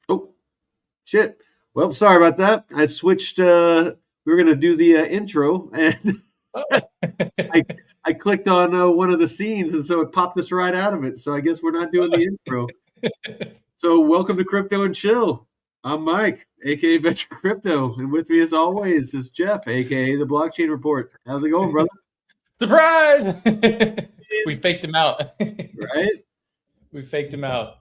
Oh, shit. Well, sorry about that. I switched. We were going to do the intro, and I I clicked on one of the scenes, and so it popped us right out of it. So I guess we're not doing the intro. So welcome to Crypto and Chill. I'm Mike, aka Venture Crypto, and with me as always is Jeff, aka the Blockchain Report. How's it going, brother? Surprise! We faked him out. Right? We faked him out.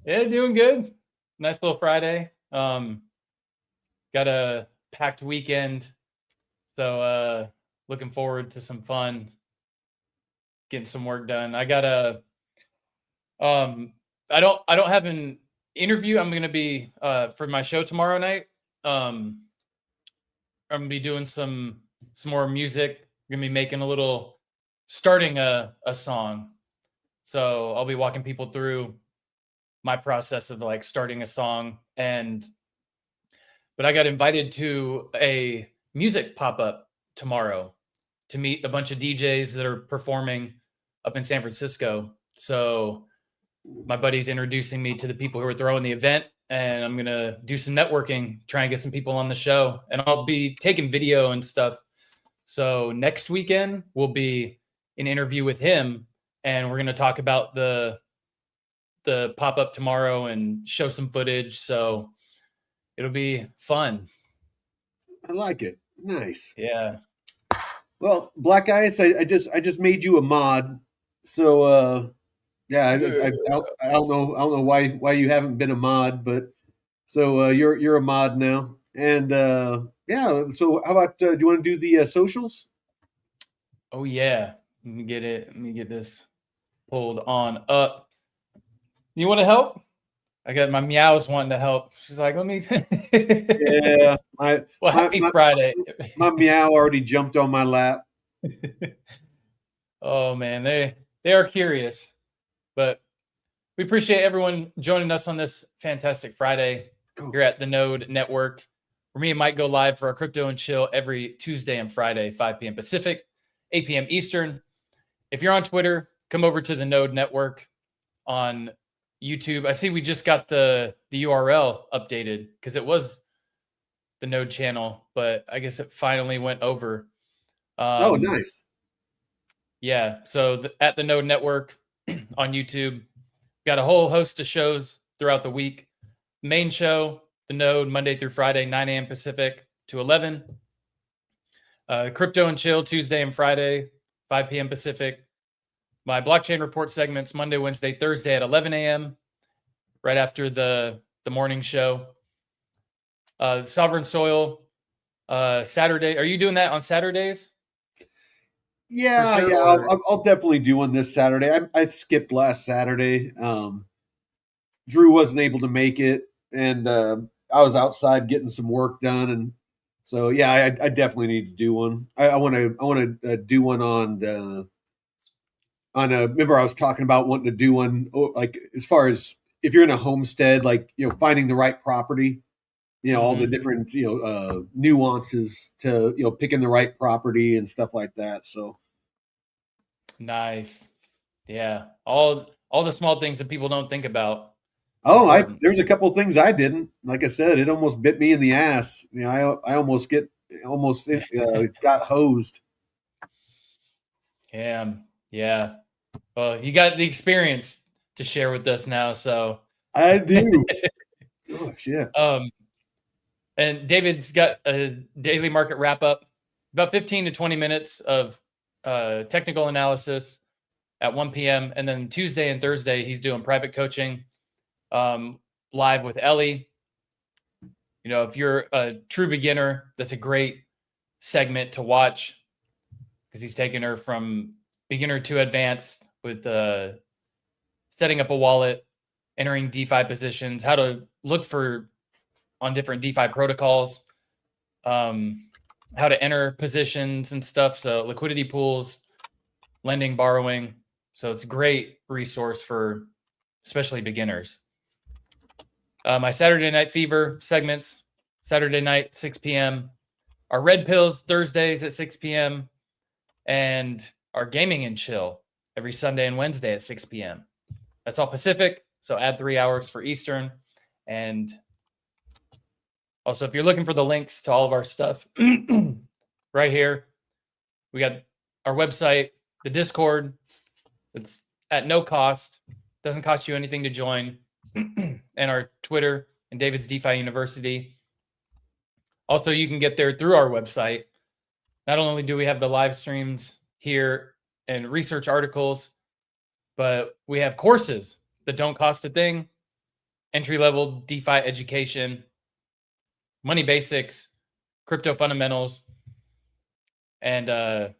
Yeah, doing good. Nice little Friday. Got a packed weekend, so looking forward to some fun, getting some work done. I got a I don't have an interview. I'm gonna be for my show tomorrow night. I'm gonna be doing some more music. I'm gonna be making starting a song. So I'll be walking people through my process of like starting a song. But I got invited to a music pop-up tomorrow to meet a bunch of DJs that are performing up in San Francisco. So my buddy's introducing me to the people who are throwing the event, and I'm gonna do some networking, try and get some people on the show, and I'll be taking video and stuff. So next weekend will be an interview with him, and we're gonna talk about the pop-up tomorrow and show some footage. So it'll be fun. I like it. Nice. Yeah. Well, Black Ice, I just made you a mod. So yeah, I don't know why you haven't been a mod, but so you're a mod now. And yeah, so how about do you want to do the socials? Oh yeah. Let me get this pulled on up. You want to help? I got my meows wanting to help. She's like, let me. Yeah. Happy Friday. My meow already jumped on my lap. Oh man, they are curious, but we appreciate everyone joining us on this fantastic Friday here at the Node Network, where me and Mike go live for our Crypto and Chill every Tuesday and Friday, 5 p.m. Pacific, 8 p.m. Eastern. If you're on Twitter, come over to the Node Network on YouTube. I see we just got the URL updated because it was the Node channel, but I guess it finally went over. Oh, nice. Yeah, so at the Node Network on YouTube, got a whole host of shows throughout the week. Main show, the Node, Monday through Friday, 9 a.m. Pacific to 11. Crypto and Chill, Tuesday and Friday, 5 p.m. Pacific. My blockchain report segments, Monday, Wednesday, Thursday at 11 a.m., right after the morning show. Sovereign Soil, Saturday. Are you doing that on Saturdays? Yeah, sure, yeah, I'll definitely do one this Saturday. I skipped last Saturday. Drew wasn't able to make it, and I was outside getting some work done, and so yeah, I definitely need to do one. I want to do one on. Remember I was talking about wanting to do one like as far as if you're in a homestead, like finding the right property. All the different, nuances to, picking the right property and stuff like that. So nice. Yeah. All the small things that people don't think about. Oh, there's a couple of things I didn't. Like I said, it almost bit me in the ass. I almost got hosed. Yeah. Well, you got the experience to share with us now, so I do. Oh shit. And David's got a daily market wrap up, about 15 to 20 minutes of technical analysis at 1 p.m. And then Tuesday and Thursday, he's doing private coaching live with Ellie. If you're a true beginner, that's a great segment to watch because he's taking her from beginner to advanced with setting up a wallet, entering DeFi positions, how to look for on different DeFi protocols, how to enter positions and stuff. So liquidity pools, lending, borrowing. So it's a great resource for especially beginners. My Saturday Night Fever segments, Saturday night, 6 p.m. Our Red Pills, Thursdays at 6 p.m. And our Gaming and Chill every Sunday and Wednesday at 6 p.m. That's all Pacific. So add 3 hours for Eastern. And also, if you're looking for the links to all of our stuff, right here, we got our website, the Discord. It's at no cost, doesn't cost you anything to join, and our Twitter and David's DeFi University. Also, you can get there through our website. Not only do we have the live streams here and research articles, but we have courses that don't cost a thing, entry-level DeFi education, money basics, crypto fundamentals, and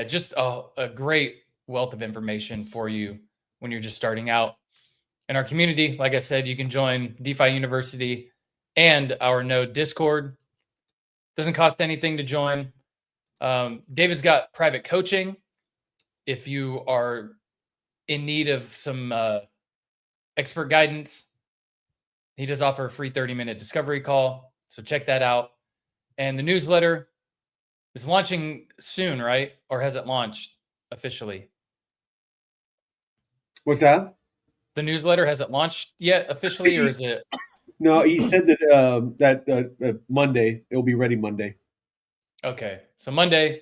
just a great wealth of information for you when you're just starting out. In our community, like I said, you can join DeFi University and our Node Discord. Doesn't cost anything to join. David's got private coaching if you are in need of some expert guidance. He does offer a free 30-minute discovery call, so check that out. And the newsletter is launching soon, right? Or has it launched officially? What's that? The newsletter, has it launched yet officially, or is it? No, he said that Monday, it'll be ready Monday. Okay, so Monday,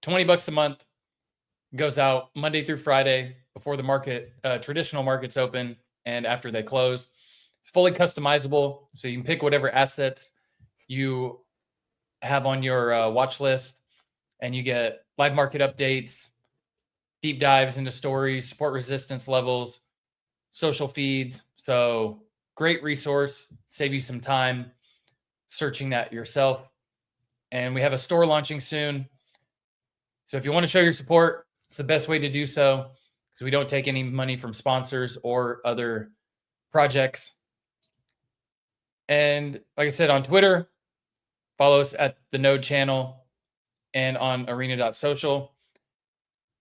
$20 a month, goes out Monday through Friday before the market, traditional markets open and after they close. It's fully customizable, so you can pick whatever assets you have on your watch list, and you get live market updates, deep dives into stories, support resistance levels, social feeds. So great resource, save you some time searching that yourself. And we have a store launching soon. So if you want to show your support, it's the best way to do so, because we don't take any money from sponsors or other projects. And like I said, on Twitter, follow us at the Node channel and on arena.social.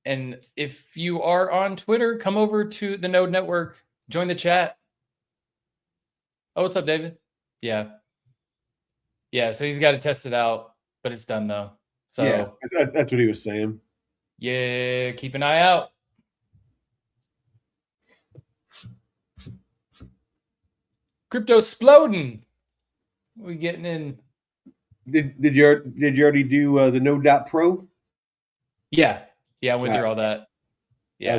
And if you are on Twitter, come over to the Node Network, join the chat. Oh, what's up, David? Yeah. So he's got to test it out, but it's done though. So yeah, that's what he was saying. Yeah, keep an eye out. Crypto exploding. We getting in. Did you already do the Node.pro? Yeah, I went through all that. Yeah, I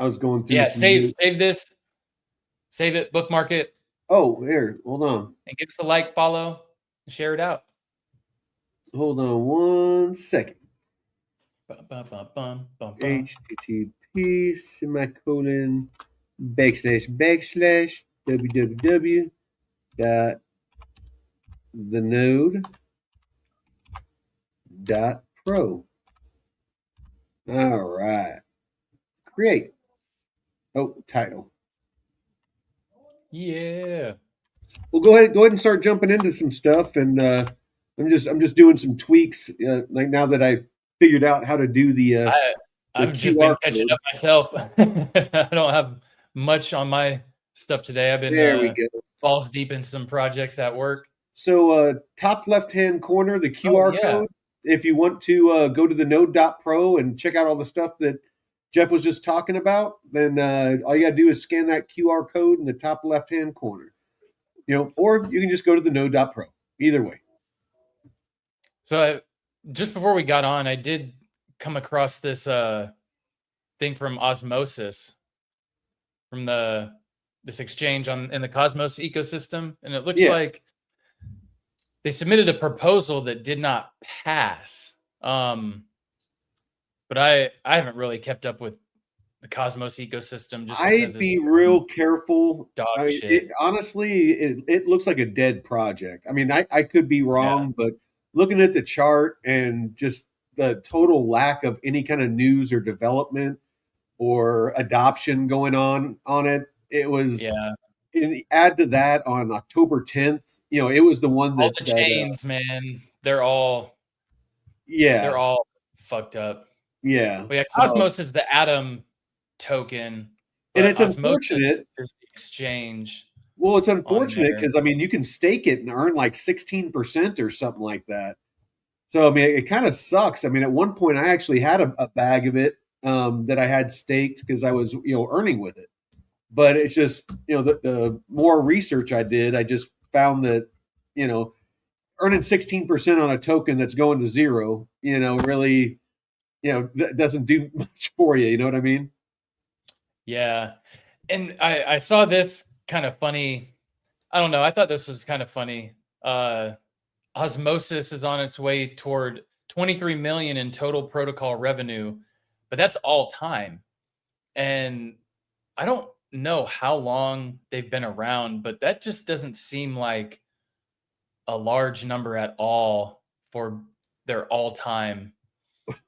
was going through. Yeah, save this, save it, bookmark it. Oh, here, hold on, and give us a like, follow, and share it out. Hold on 1 second. http:// www.thenode.pro. All right. Create. Oh, title. Yeah. Well, go ahead and start jumping into some stuff, and I'm just doing some tweaks. Like now that I've figured out how to do the I've just been catching up myself. I don't have much on my stuff today. I've been we go. Balls deep in some projects at work. So top left-hand corner, the QR code. If you want to go to the node.pro and check out all the stuff that Jeff was just talking about, then all you got to do is scan that QR code in the top left-hand corner. Or you can just go to the node.pro. Either way. So just before we got on, I did come across this thing from Osmosis, from this exchange in the Cosmos ecosystem, and it looks like they submitted a proposal that did not pass. But I haven't really kept up with the Cosmos ecosystem. I'd be real careful. Dog shit. Honestly, it looks like a dead project. I mean, I could be wrong, but looking at the chart and just the total lack of any kind of news or development or adoption going on it, it was. And add to that on October 10th, it was the one that all the chains, man, they're all fucked up. Yeah. But Cosmos is the Atom token, and it's unfortunate. There's the exchange. Well, it's unfortunate because you can stake it and earn like 16% or something like that. So it kind of sucks. At one point, I actually had a bag of it that I had staked because I was earning with it. But it's just, the more research I did, I just found that, earning 16% on a token that's going to zero, really, doesn't do much for you. You know what I mean? Yeah. And I saw this kind of funny. I don't know. I thought this was kind of funny. Osmosis is on its way toward 23 million in total protocol revenue, but that's all time. And I don't know how long they've been around, but that just doesn't seem like a large number at all for their all time.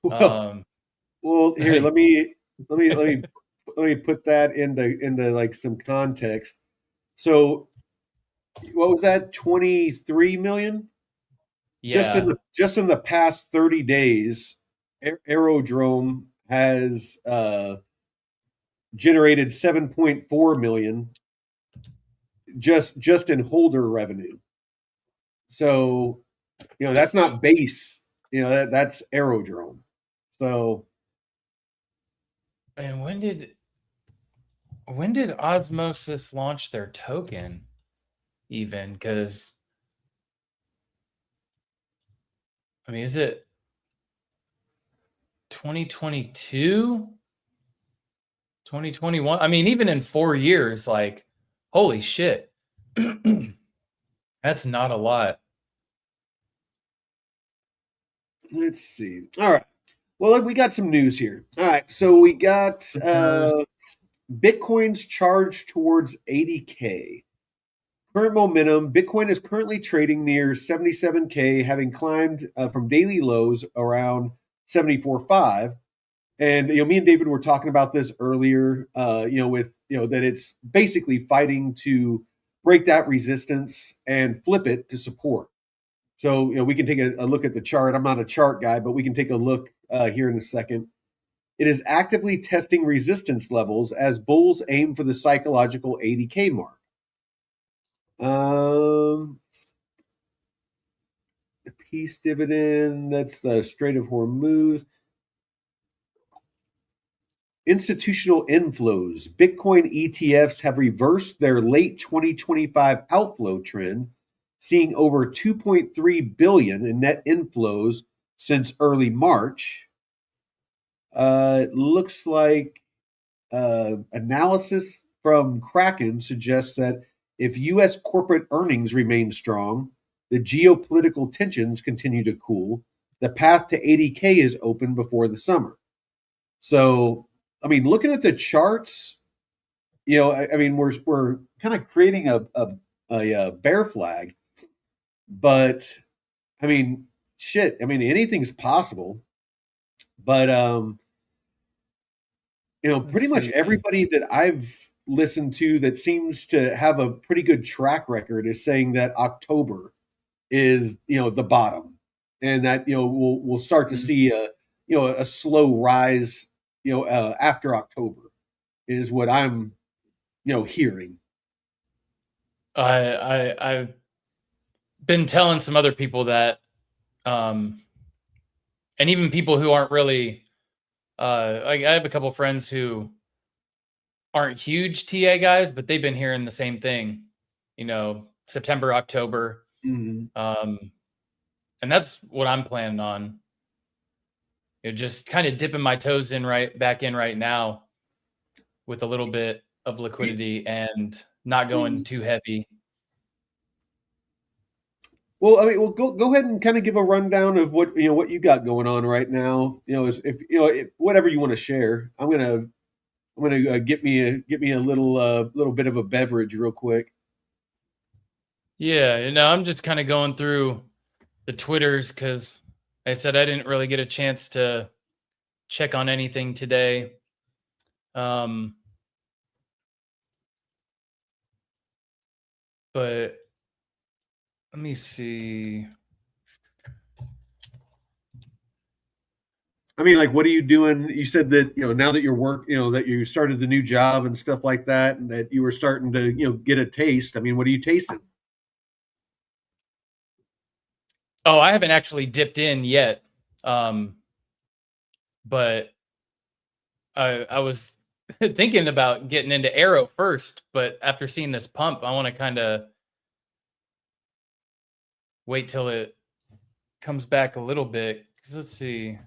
Well, Um, well, here, like, let me put that into like some context. So, what was that? 23 million? yeah, Just in the past 30 days, Aerodrome has generated 7.4 million just in holder revenue. So, that's not base, that's Aerodrome. So, and when did Osmosis launch their token? Even because I mean, is it 2022, 2021? I mean, even in 4 years, like, holy shit, that's not a lot. let's see. All right. Well, we got some news here. All right. So we got Bitcoin's charge towards 80K. Current momentum, Bitcoin is currently trading near 77K, having climbed from daily lows around 74.5. And me and David were talking about this earlier. With that it's basically fighting to break that resistance and flip it to support. So we can take a look at the chart. I'm not a chart guy, but we can take a look here in a second. It is actively testing resistance levels as bulls aim for the psychological 80K mark. The peace dividend, that's the Strait of Hormuz. Institutional inflows. Bitcoin ETFs have reversed their late 2025 outflow trend, seeing over 2.3 billion in net inflows since early March. It looks like analysis from Kraken suggests that if U.S. corporate earnings remain strong, the geopolitical tensions continue to cool, the path to 80K is open before the summer. So, I mean, looking at the charts, I mean, we're kind of creating a bear flag, but I mean, shit. I mean, anything's possible. But Let's pretty much see. everybody that I've listened to that seems to have a pretty good track record is saying that October is, the bottom, and that we'll start to Mhm. see a slow rise, after October is what I'm hearing. I've been telling some other people that, um, and even people who aren't really, like, I have a couple friends who aren't huge TA guys, but they've been hearing the same thing, September, October. Mhm. Um, and that's what I'm planning on. Just kind of dipping my toes in right back in right now with a little bit of liquidity and not going Mhm. too heavy. Well, I mean, go ahead and kind of give a rundown of what you got going on right now. If whatever you want to share. I'm gonna get me a little bit of a beverage real quick. Yeah, I'm just kind of going through the Twitters because I said I didn't really get a chance to check on anything today. Um, but let me see. I mean, like, what are you doing? You said that now that that you started the new job and stuff like that, and that you were starting to get a taste. I mean, what are you tasting? Oh, I haven't actually dipped in yet. But I was thinking about getting into Arrow first, but after seeing this pump, I want to kind of wait till it comes back a little bit. Let's see. Let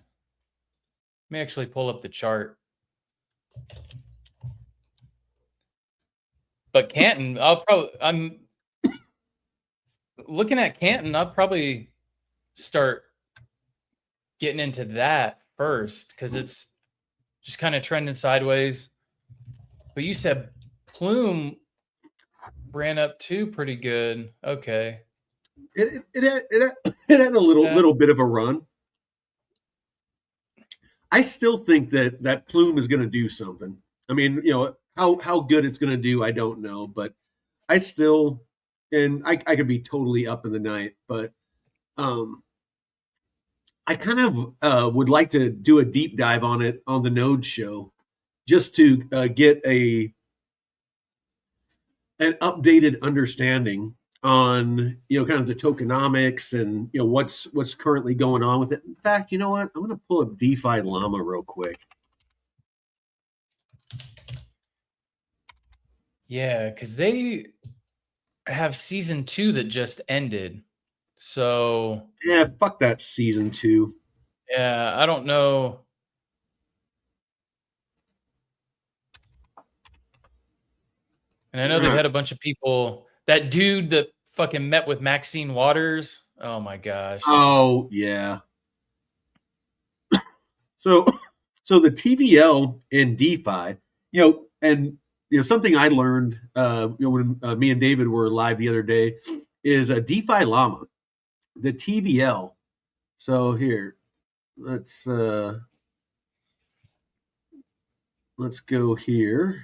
me actually pull up the chart. But Canton, I'm looking at Canton. I'll probably start getting into that first because it's just kind of trending sideways. But you said Plume ran up too pretty good. Okay. It had a little bit of a run. I still think that Plume is going to do something. I mean, how good it's going to do, I don't know, but I still, and I could be totally up in the night, but I kind of would like to do a deep dive on it on the Node show, just to get an updated understanding on kind of the tokenomics and what's currently going on with it. In fact, you know what? I'm going to pull up DeFi Llama real quick. Yeah, because they have season 2 that just ended. So yeah, fuck that season 2. Yeah, I don't know. And I know they've had a bunch of people. That dude that fucking met with Maxine Waters. Oh my gosh. Oh yeah. So the TVL in DeFi, and something I learned, when me and David were live the other day, is a DeFi Llama, the TVL. So here, let's go here.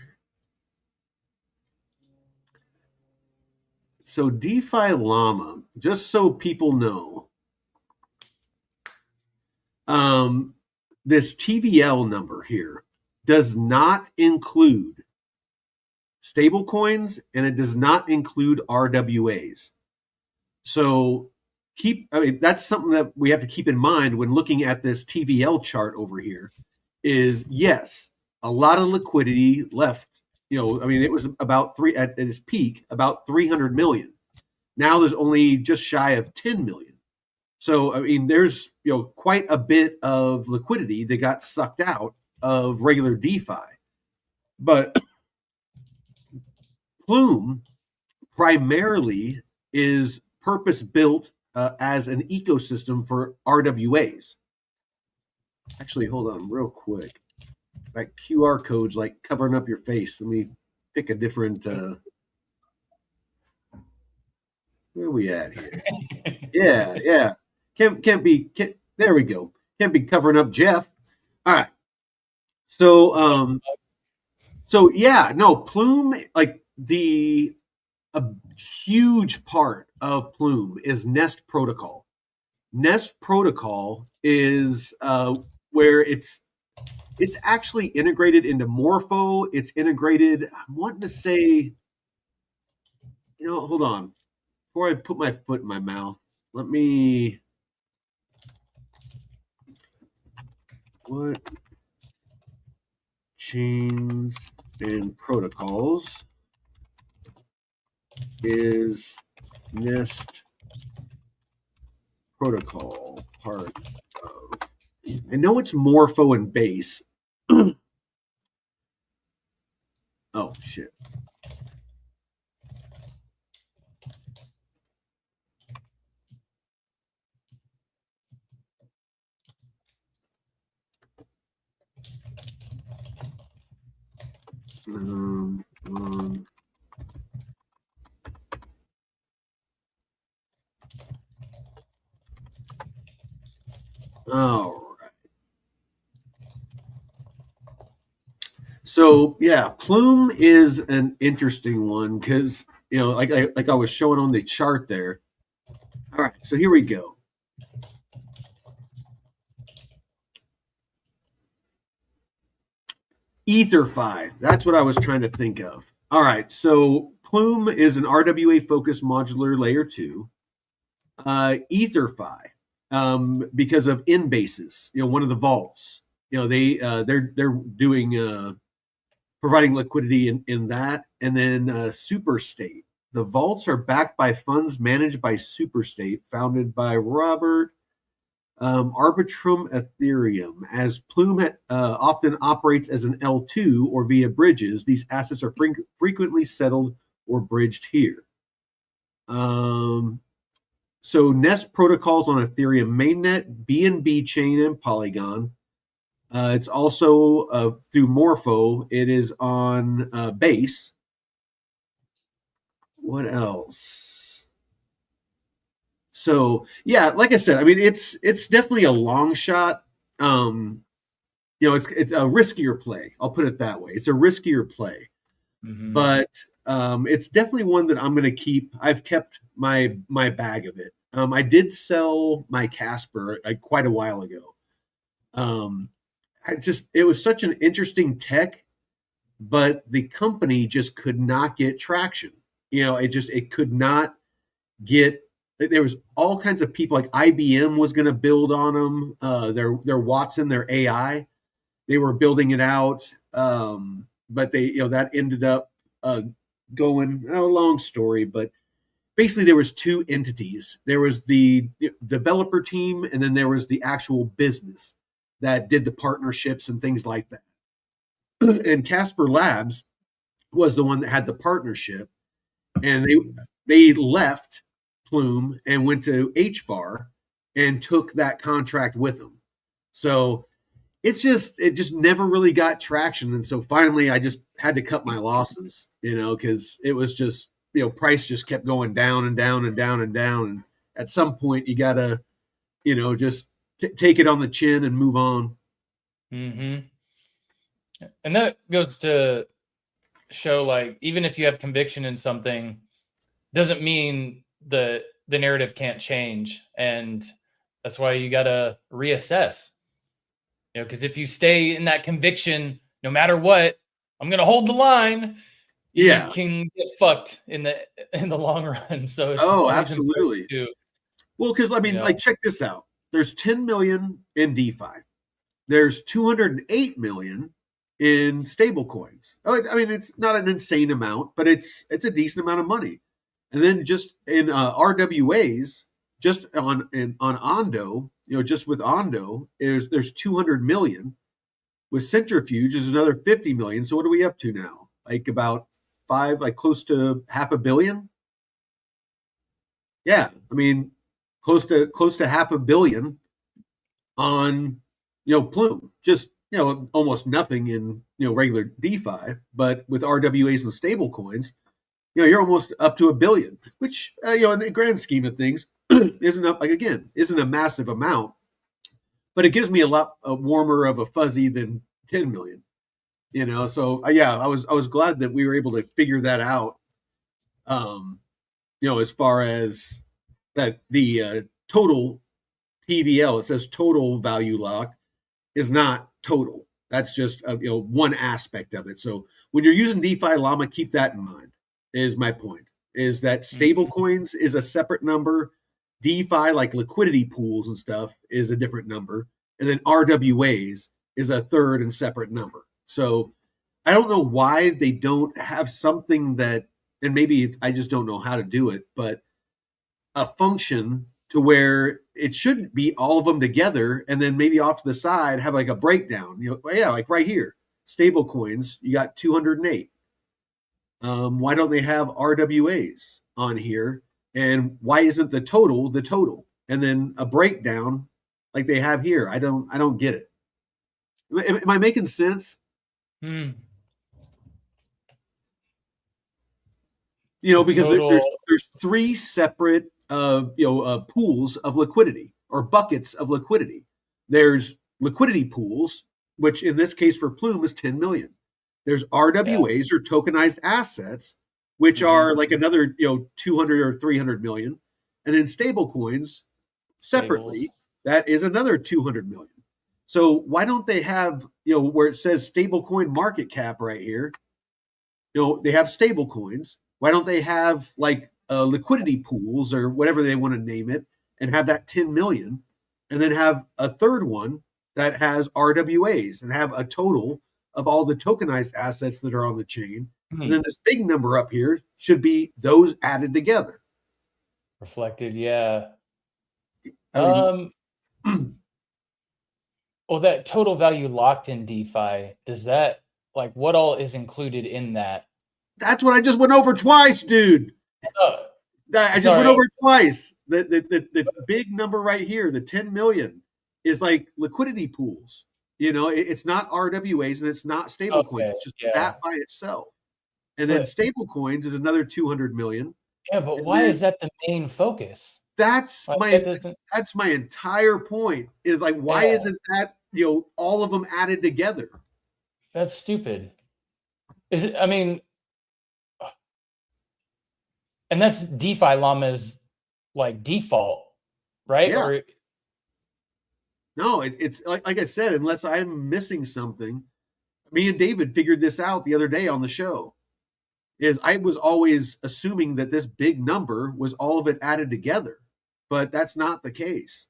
So DeFi Llama, just so people know, this TVL number here does not include stable coins, and it does not include RWAs. So that's something that we have to keep in mind when looking at this TVL chart over here. Is yes, a lot of liquidity left. It was about at its peak about 300 million. Now there's only just shy of 10 million. So there's quite a bit of liquidity that got sucked out of regular DeFi. But Plume primarily is purpose built as an ecosystem for RWAs. Actually, hold on real quick. That QR code's like covering up your face. Let me pick a different. Where are we at here? Yeah. Can't be. There we go. Can't be covering up Jeff. All right. So yeah, no, Plume, like a huge part of Plume is Nest Protocol. Nest Protocol is where it's actually integrated into Morpho. It's integrated. I'm wanting to say, hold on. Before I put my foot in my mouth, let me. What chains and protocols is Nest Protocol part of? I know it's Morpho and Base. Oh shit. All right. So yeah, Plume is an interesting one because like I was showing on the chart there. All right, so here we go. EtherFi, that's what I was trying to think of. All right, so Plume is an RWA focused modular layer 2. EtherFi, because of Inbases, one of the vaults, they're doing providing liquidity in that. And then Superstate. The vaults are backed by funds managed by Superstate, founded by Robert Arbitrum Ethereum. As Plume often operates as an L2 or via bridges, these assets are frequently settled or bridged here. So Nest protocols on Ethereum mainnet, BNB chain, and Polygon. It's also through Morpho. It is on Base. What else? So yeah, like I said, I mean it's definitely a long shot. It's a riskier play. I'll put it that way. It's a riskier play, but it's definitely one that I'm going to keep. I've kept my bag of it. I did sell my Casper quite a while ago. It was such an interesting tech, but the company just could not get traction. It could not get. There was all kinds of people, like IBM was going to build on them. Their Watson, their AI, they were building it out, but that ended up going. Long story, but basically there was two entities. There was the developer team, and then there was the actual business that did the partnerships and things like that. And Casper Labs was the one that had the partnership, and they left Plume and went to HBAR and took that contract with them. So it just never really got traction, and so finally I just had to cut my losses, because it was just price just kept going down and down and down and down, and at some point you gotta just take it on the chin and move on. And that goes to show, like, even if you have conviction in something, doesn't mean the narrative can't change, and that's why you gotta reassess. Because if you stay in that conviction, no matter what, I'm gonna hold the line. You can get fucked in the long run. So it's absolutely. Well, because I mean, check this out. There's 10 million in DeFi. There's 208 million in stable coins. It's not an insane amount, but it's a decent amount of money. And then just in RWAs, just on Ondo, just with Ondo, there's 200 million. With Centrifuge is another 50 million. So what are we up to now? About close to $500 million. Yeah, close to $500 million on Plume. Just almost nothing in regular DeFi, but with RWAs and stable coins, you're almost up to $1 billion, which in the grand scheme of things isn't a massive amount, but it gives me a lot warmer of a fuzzy than 10 million. So I was glad that we were able to figure that out. As far as that, the total TVL, it says total value lock, is not total. That's just one aspect of it. So when you're using DeFi Llama, keep that in mind. Is my point. Is that stable coins is a separate number. DeFi, like liquidity pools and stuff, is a different number. And then RWAs is a third and separate number. So I don't know why they don't have something that, and maybe I just don't know how to do it, but a function to where it should be all of them together, and then maybe off to the side have a breakdown. Like right here, stable coins, you got 208. Why don't they have RWAs on here? And why isn't the total? And then a breakdown like they have here. I don't get it. Am I making sense? Because there's three separate pools of liquidity, or buckets of liquidity. There's liquidity pools, which in this case for Plume is 10 million. There's RWAs, or tokenized assets, which are like another 200 or 300 million, and then stable coins separately, that is another 200 million. So why don't they have where it says stable coin market cap right here? They have stable coins. Why don't they have liquidity pools, or whatever they want to name it, and have that 10 million, and then have a third one that has RWAs and have a total of all the tokenized assets that are on the chain. And Hmm. then this big number up here should be those added together. Reflected, yeah. I mean, Well, that total value locked in DeFi, does that like what all is included in that? that's what I just went over twice, dude. Oh, I just went sorry. over it twice. The big number right here, the 10 million, is like liquidity pools. It's not RWAs and it's not stable coins. Okay, It's just yeah. that by itself. And then But stable coins is another 200 million. yeah, but And why then is that the main focus? that's Like my that doesn't that's my entire point. Is like, why yeah, isn't that all of them added together? that's stupid. Is it I mean, and that's DeFi llama's like default, right? Yeah. Or No, it's like I said, unless I'm missing something. Me and David figured this out the other day on the show. Is I was always assuming that this big number was all of it added together, but that's not the case.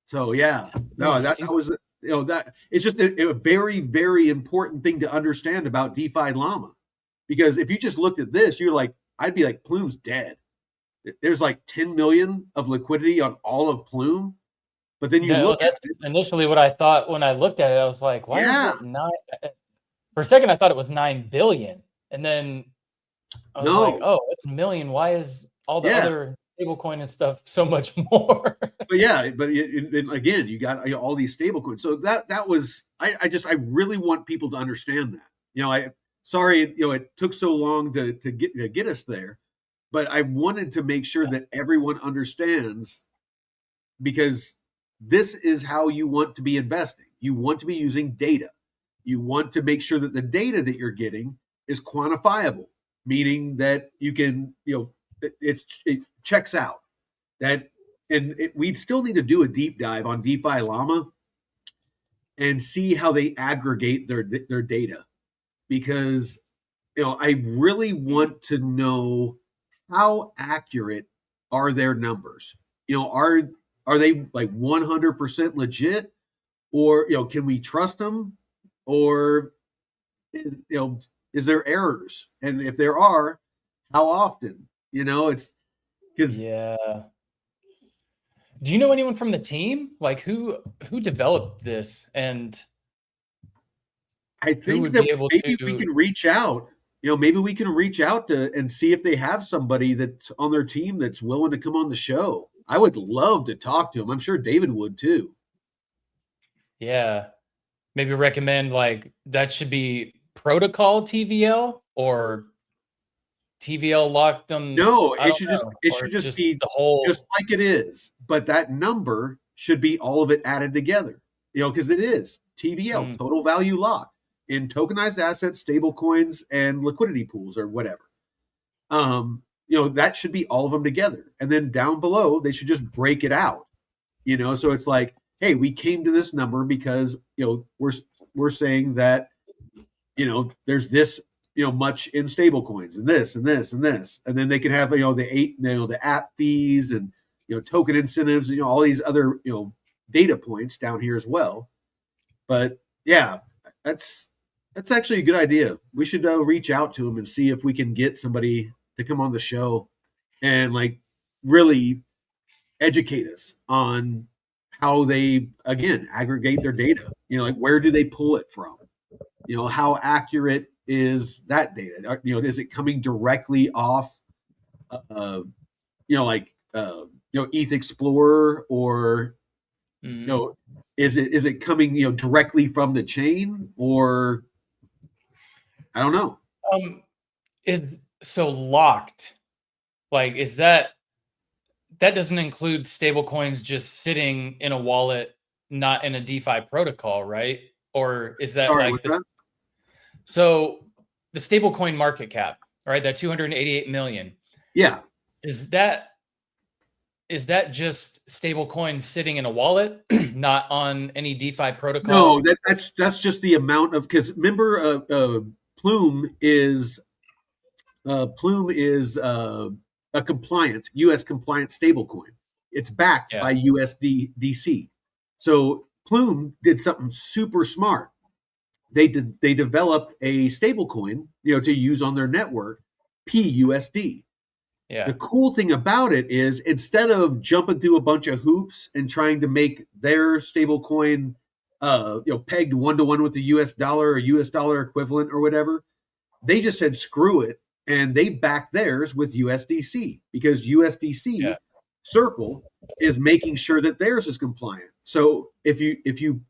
So yeah, so no, that stupid. was that it's just a very very important thing to understand about DeFi Llama, because if you just looked at this, you're like, I'd be like, Plume's dead. There's like 10 million of liquidity on all of Plume, but then you Well, look at that's it, initially what I thought when I looked at it. I was like, why is yeah, it nine? For a second, I thought it was 9 billion, and then I was like, no, oh, it's a million. Why is all the yeah, other stablecoin and stuff so much more? but yeah, but again, you got all these stable coins. So that was I really want people to understand that. I sorry it took so long to get us there, but I wanted to make sure that everyone understands, because this is how you want to be investing. You want to be using data. You want to make sure that the data that you're getting is quantifiable, meaning that you can it checks out that. And we'd still need to do a deep dive on DeFi Llama and see how they aggregate their data, because I really want to know how accurate are their numbers. Are they like 100% legit, or can we trust them, or is there errors, and if there are, how often? It's because Yeah. Do you know anyone from the team? Like who developed this and I who think would that be able maybe we to can reach out. Maybe we can reach out to and see if they have somebody that's on their team that's willing to come on the show. I would love to talk to him. I'm sure David would too. yeah, maybe recommend like that should be protocol TVL or TVL locked them. No, I it don't should just know. it Or should just just be the just whole like it is, but that number should be all of it added together. Because it is TVL, mm, total value locked, in tokenized assets, stable coins, and liquidity pools or whatever. That should be all of them together. And then down below, they should just break it out. So it's like, hey, we came to this number because we're saying that there's this much in stable coins and this and this and this, and then they can have the app fees and token incentives and all these other data points down here as well. But yeah, that's that's actually a good idea. We should reach out to them and see if we can get somebody to come on the show and like really educate us on how they again aggregate their data. Like, where do they pull it from? How accurate is that data? Is it coming directly off like ETH Explorer, or you mm. know is it coming directly from the chain, or I don't know. um is so locked. Like is that doesn't include stable coins just sitting in a wallet, not in a DeFi protocol, right? Or is that Sorry, like what's this? that? So the stablecoin market cap, right? That 288 million. Yeah. Is that just stablecoin sitting in a wallet, not on any DeFi No, protocol? that's just the amount of, because remember, Plume is a compliant U.S. compliant stablecoin. It's backed Yeah. by USDC. So Plume did something super smart. They developed a stable coin, to use on their network, PUSD. Yeah. The cool thing about it is, instead of jumping through a bunch of hoops and trying to make their stable coin pegged 1-to-1 with the US dollar or US dollar equivalent or whatever, they just said screw it, and they backed theirs with USDC, because USDC Circle is making sure that theirs is compliant. So if you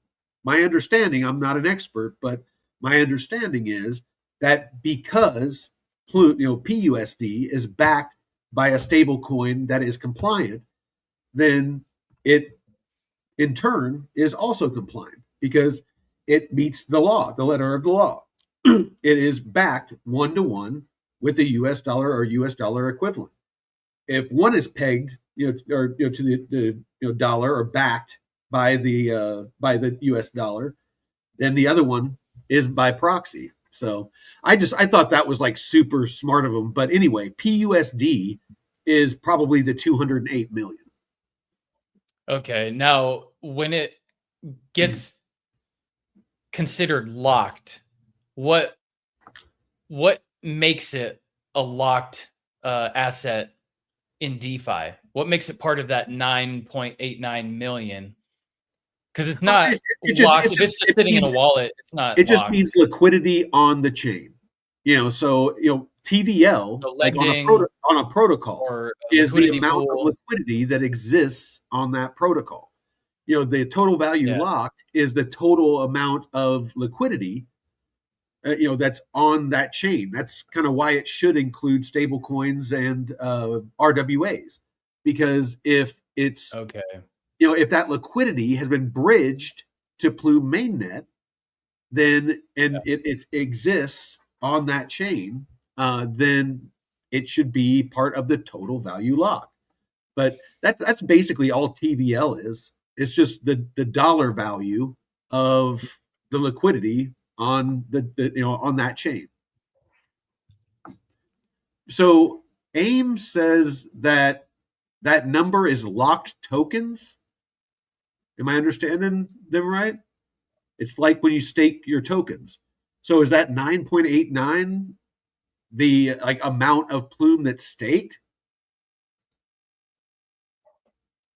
my understanding, I'm not an expert, but my understanding is that because PUSD is backed by a stable coin that is compliant, then it in turn is also compliant, because it meets the law, the letter of the law. It is backed 1-to-1 with the US dollar or US dollar equivalent. If one is pegged, to the dollar, or backed by the US dollar, then the other one is by proxy. So I thought that was like super smart of them. But anyway, PUSD is probably the 208 million. Okay. Now, when it gets considered locked, what makes it a locked asset in DeFi? What makes it part of that 9.89 million? Because it's not locked. If it's just sitting in a wallet, it's not. It just means liquidity on the chain. So TVL, So like on a protocol, is the amount of liquidity that exists on that protocol. The total value locked is the total amount of liquidity that's on that chain. That's kind of why it should include stable coins and RWAs, because if it's if that liquidity has been bridged to Plume mainnet, then it exists on that chain, then it should be part of the total value lock. But that's basically all TVL is. It's just the dollar value of the liquidity on on that chain. So AIM says that number is locked tokens. Am I understanding them right? It's like when you stake your tokens. So is that 9.89 the amount of Plume that's staked?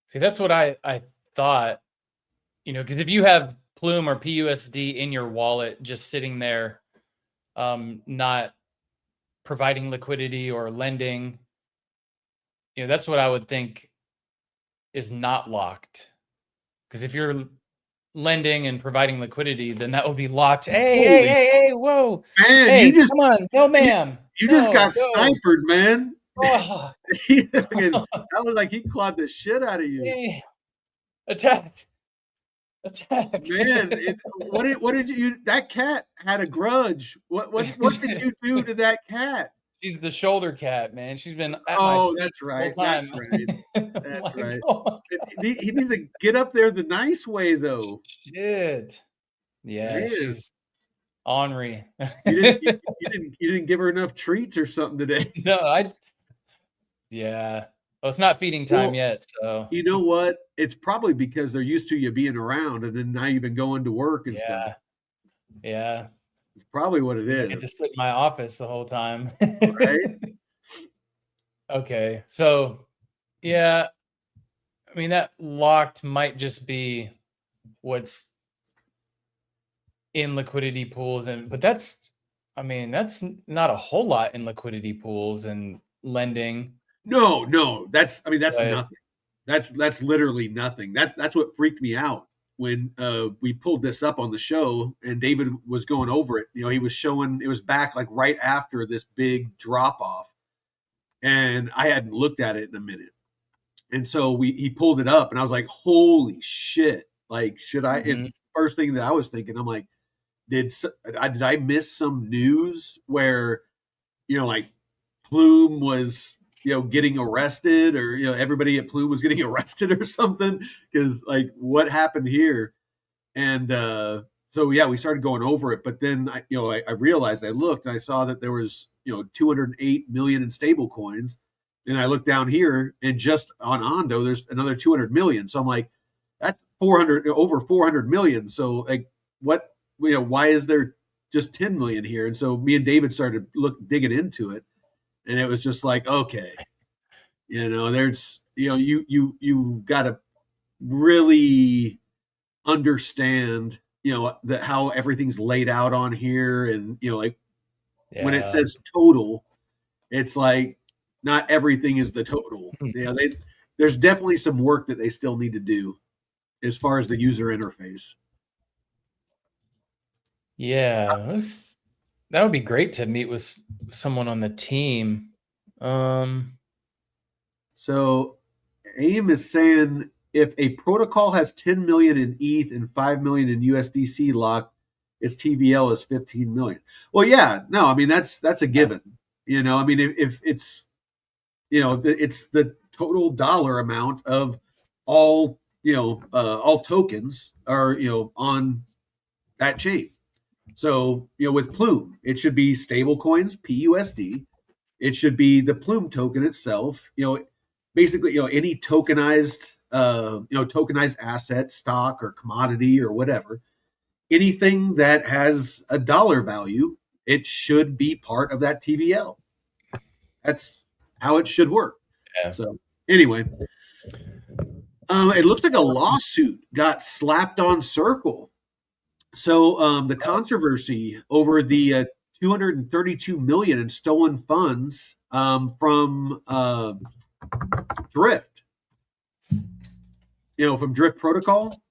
See, that's what I thought. Because if you have Plume or PUSD in your wallet just sitting there, not providing liquidity or lending, that's what I would think is not locked. Because if you're lending and providing liquidity, then that would be locked. Hey, whoa. Man, hey, come on. No, ma'am. You just got snipered, man. Oh. That was like he clawed the shit out of you. Hey. Attack. Man, what did you? That cat had a grudge. What did you do to that cat? She's the shoulder cat, man. She's been at my feet that's right. The whole time. That's right. God. He needs to get up there the nice way, though. Shit. Yeah, she's ornery. You didn't give her enough treats or something today. No, yeah. Well, it's not feeding time yet, so. You know what? It's probably because they're used to you being around, and then now you've been going to work and stuff. Yeah. It's probably what it is. I get to sit in my office the whole time. Right? Okay. So, yeah. I mean, that locked might just be what's in liquidity pools, but that's not a whole lot in liquidity pools and lending. No, that's nothing. That's literally nothing. That's what freaked me out when we pulled this up on the show and David was going over it. He was showing it was back like right after this big drop off, and I hadn't looked at it in a minute. And so he pulled it up, and I was like, "Holy shit!" Like, should I? Mm-hmm. And first thing that I was thinking, I'm like, did I miss some news where like Plume was getting arrested, or everybody at Plume was getting arrested or something? Because like, what happened here? And so we started going over it, but then I realized, I looked and I saw that there was 208 million in stable coins, and I looked down here and just on Ondo there's another 200 million. So I'm like, over 400 million. So like, what, why is there just 10 million here? And so me and David started digging into it, and it was just like, okay, there's, you got to really understand, that how everything's laid out on here. And, like when it says total, it's like not everything is the total. There's definitely some work that they still need to do as far as the user interface. Yeah, that would be great to meet with someone on the team. So AIM is saying if a protocol has 10 million in ETH and 5 million in USDC locked, its TVL is 15 million. Well, yeah, no, I mean that's a given. I mean if it's it's the total dollar amount of all all tokens are on that chain. So with Plume, it should be stable coins PUSD. It should be the Plume token itself. Basically any tokenized tokenized asset, stock or commodity or whatever. Anything that has a dollar value, it should be part of that TVL. That's how it should work. Yeah. So anyway, it looks like a lawsuit got slapped on Circle. So the controversy over the 232 million in stolen funds from Drift, from Drift Protocol.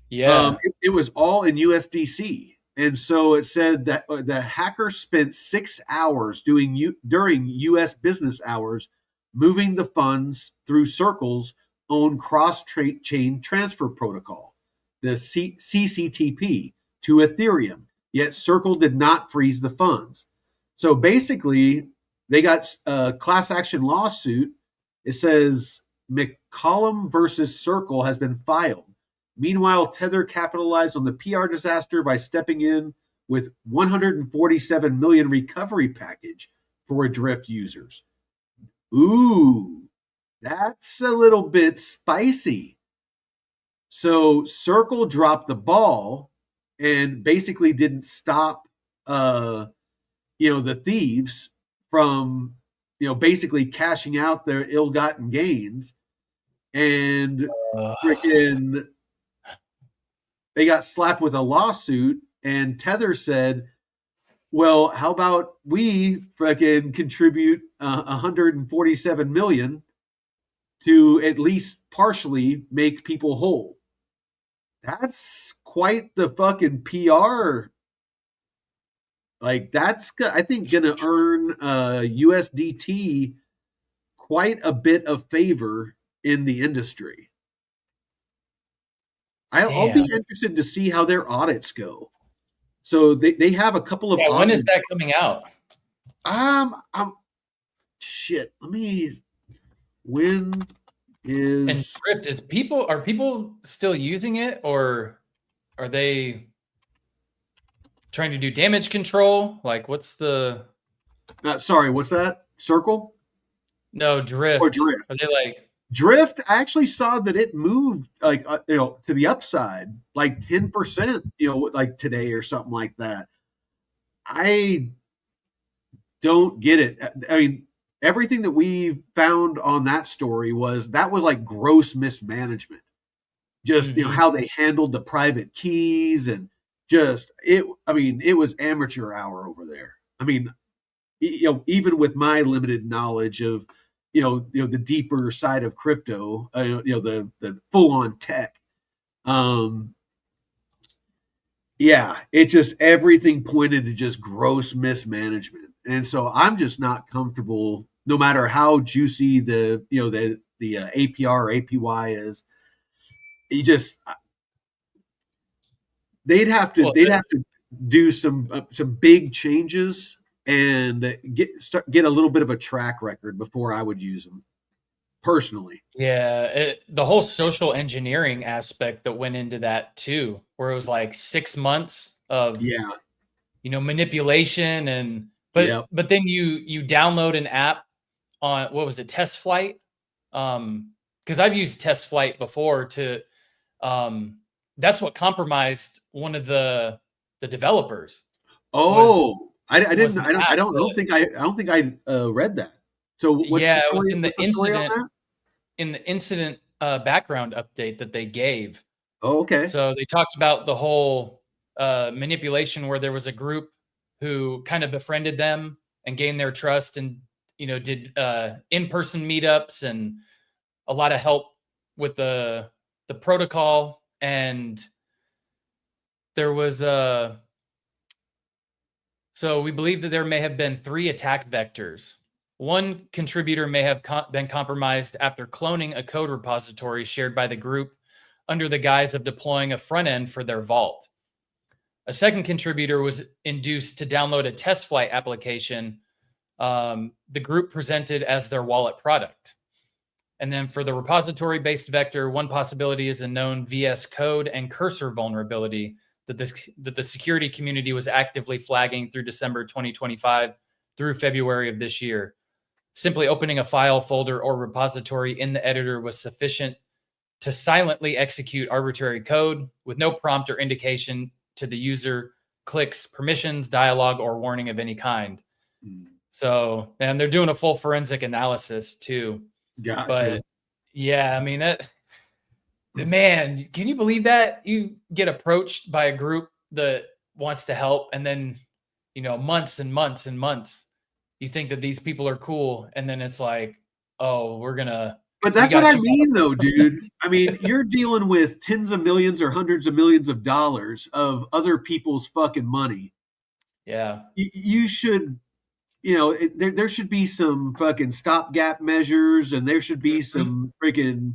Yeah. It was all in USDC. And so it said that the hacker spent 6 hours during U.S. business hours moving the funds through Circle's own cross-chain transfer protocol, the CCTP, to Ethereum. Yet Circle did not freeze the funds. So basically, they got a class action lawsuit. It says McCollum versus Circle has been filed. Meanwhile, Tether capitalized on the PR disaster by stepping in with 147 million recovery package for Drift users. Ooh, that's a little bit spicy. So Circle dropped the ball and basically didn't stop the thieves from basically cashing out their ill-gotten gains, and freaking they got slapped with a lawsuit. And Tether said, well, how about we freaking contribute 147 million to at least partially make people whole. That's quite the fucking PR. Like that's, I think, gonna earn USDT quite a bit of favor in the industry. I'll be interested to see how their audits go. So they have a couple of audits. When is that coming out? Shit. When is and Drift are people still using it, or are they trying to do damage control? Like, what's the? Sorry, what's that? Circle? No, Drift. Or Drift? Are they like? Drift, I actually saw that it moved like to the upside, like 10%, like today or something like that. I don't get it. I mean, everything that we found on that story was like gross mismanagement. Just how they handled the private keys and just it. I mean, it was amateur hour over there. I mean, even with my limited knowledge of the deeper side of crypto, the full on tech. Yeah, it just everything pointed to just gross mismanagement, and so I'm just not comfortable, no matter how juicy the APR or APY is. You just they'd have to do some big changes and get a little bit of a track record before I would use them personally. Yeah, the whole social engineering aspect that went into that too, where it was like 6 months of manipulation, and but then you download an app on, what was it, Test Flight? Because I've used Test Flight before to that's what compromised one of the developers. Was Oh, I was didn't. the app. I don't think I read that. So what's the Yeah, it was story? in What's the story on that? the incident background update that they gave. Oh, okay. So they talked about the whole manipulation where there was a group who kind of befriended them and gained their trust, and did in-person meetups and a lot of help with the protocol. And there was so we believe that there may have been 3 attack vectors. One contributor may have been compromised after cloning a code repository shared by the group under the guise of deploying a front end for their vault. A second contributor was induced to download a test flight application the group presented as their wallet product. And then for the repository-based vector, one possibility is a known VS Code and cursor vulnerability that the security community was actively flagging through December 2025 through February of this year. Simply opening a file, folder, or repository in the editor was sufficient to silently execute arbitrary code with no prompt or indication to the user, clicks, permissions, dialogue, or warning of any kind. So, and they're doing a full forensic analysis too. Gotcha. But yeah, I mean, man, can you believe that? You get approached by a group that wants to help, and then, months and months and months, you think that these people are cool, and then it's like, oh, But that's what I mean, though, dude. I mean, you're dealing with tens of millions or hundreds of millions of dollars of other people's fucking money. Yeah. You should, there should be some fucking stopgap measures, and there should be some freaking,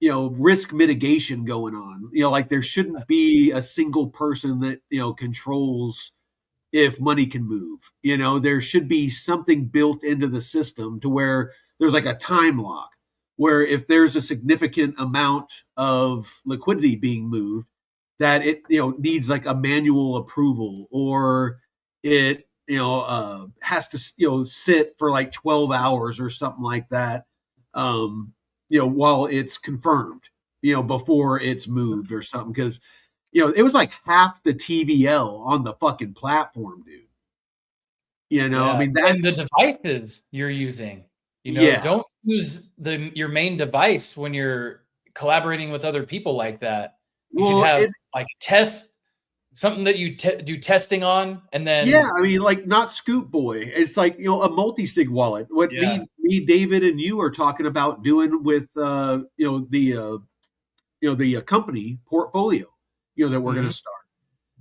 risk mitigation going on. Like there shouldn't be a single person that, controls if money can move. There should be something built into the system to where there's like a time lock, where if there's a significant amount of liquidity being moved, that it needs like a manual approval, or it has to sit for like 12 hours or something like that, while it's confirmed, before it's moved or something. Because it was like half the TVL on the fucking platform, dude. I mean, and the that's devices you're using. yeah. Don't use your main device when you're collaborating with other people like that. You should have like test something that you do testing on, and then I mean, like not Scoop Boy. It's like a multi-sig wallet. What me, David, and you are talking about doing with the company portfolio, that we're going to start.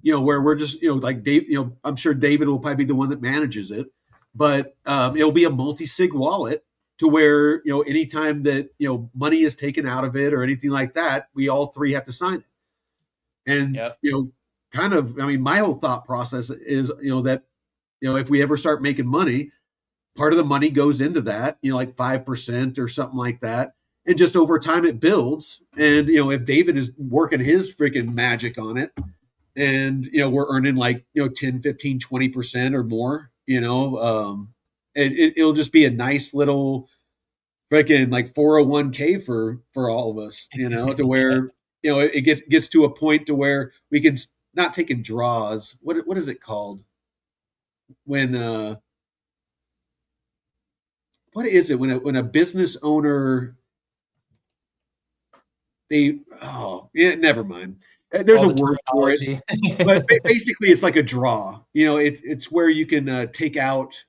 Where we're just like Dave. I'm sure David will probably be the one that manages it, but it'll be a multi-sig wallet to where anytime that money is taken out of it or anything like that, we all 3 have to sign it. And kind of, I mean, my whole thought process is that if we ever start making money, part of the money goes into that, like 5% or something like that, and just over time it builds. And if David is working his freaking magic on it, and we're earning like 10, 15, 20% or more, it'll just be a nice little freaking like 401k for all of us, to where it gets to a point to where we can not taking draws. What is it called when what is it when a business owner never mind. There's a word for it, but basically it's like a draw. It's where you can take out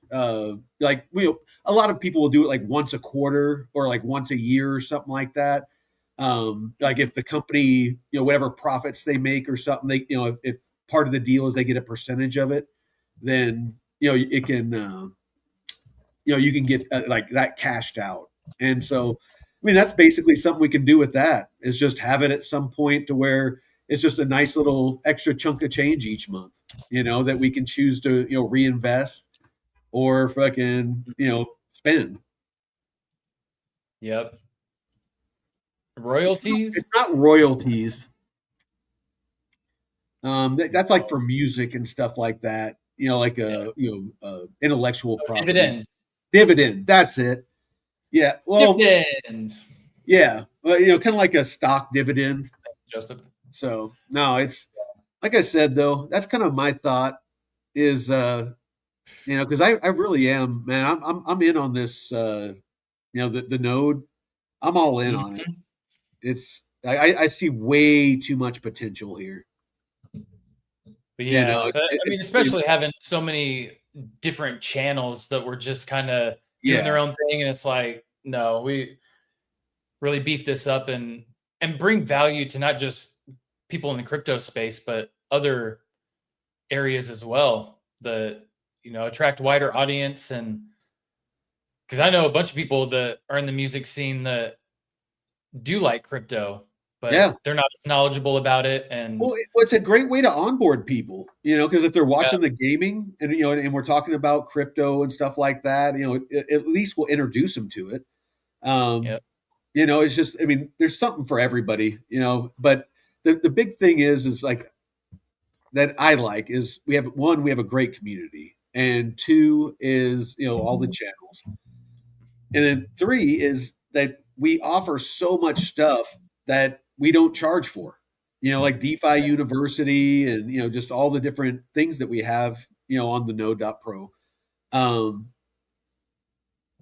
like a lot of people will do it like once a quarter or like once a year or something like that. Like if the company, whatever profits they make or something, they, if part of the deal is they get a percentage of it, then it can, you can get like that cashed out. And so, I mean, that's basically something we can do with that, is just have it at some point to where it's just a nice little extra chunk of change each month, that we can choose to, reinvest or fucking, spend. Yep. Royalties? It's not royalties. That's like for music and stuff like that. Like intellectual property. Dividend. That's it. Yeah. Well, dividend. Yeah. Well, kind of like a stock dividend. Joseph. So no, it's like I said though. That's kind of my thought is because I really am, man. I'm in on this. The node. I'm all in on it. Mhm. It's I see way too much potential here. But You know, yeah, I mean, especially having so many different channels that were just kind of doing their yeah, own thing, and it's like, no, we really beef this up and bring value to not just people in the crypto space, but other areas as well that attract wider audience. And because I know a bunch of people that are in the music scene that do like crypto, yeah. but they're not as knowledgeable about it. Well, And it's a great way to onboard people, because if they're yeah, watching the gaming and we're talking about crypto and stuff like that, at least we'll introduce them to it. Um, yeah, it's just, I mean, there's something for everybody, but the big thing is like that I like is we have a great community, and two is, all the channels. And then three is that we offer so much stuff that we don't charge for, like DeFi University and, just all the different things that we have, on the node.pro. Um,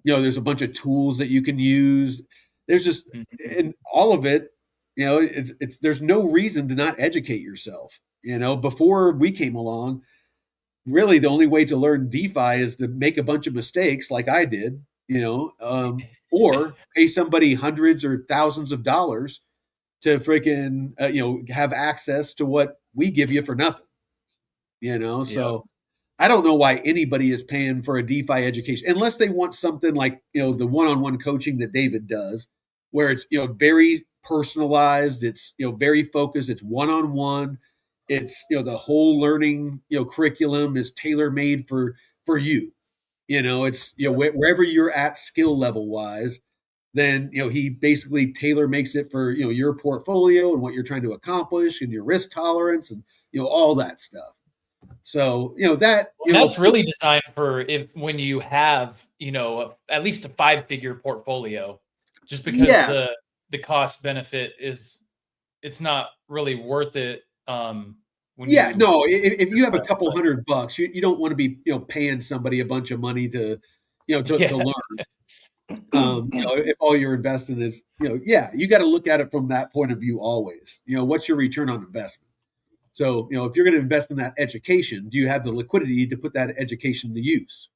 there's a bunch of tools that you can use. There's just, mhm, and all of it, there's no reason to not educate yourself. Before we came along, really the only way to learn DeFi is to make a bunch of mistakes like I did, or pay somebody hundreds or thousands of dollars to freaking, have access to what we give you for nothing, yep, So I don't know why anybody is paying for a DeFi education unless they want something like, the one-on-one coaching that David does, where it's, very personalized, it's, very focused, it's one-on-one, it's, the whole learning, curriculum is tailor-made for you. It's, wherever you're at skill level wise, then, he basically tailor makes it for, your portfolio and what you're trying to accomplish and your risk tolerance and, all that stuff. So, that, and that's really designed for if when you have at least a 5-figure portfolio, just because yeah, the cost benefit is it's not really worth it. When yeah, you no, if you have a but, couple $100, you don't want to be, paying somebody a bunch of money to, to yeah. learn. If all you're investing is, yeah, you got to look at it from that point of view always. What's your return on investment? So, if you're going to invest in that education, do you have the liquidity to put that education to use?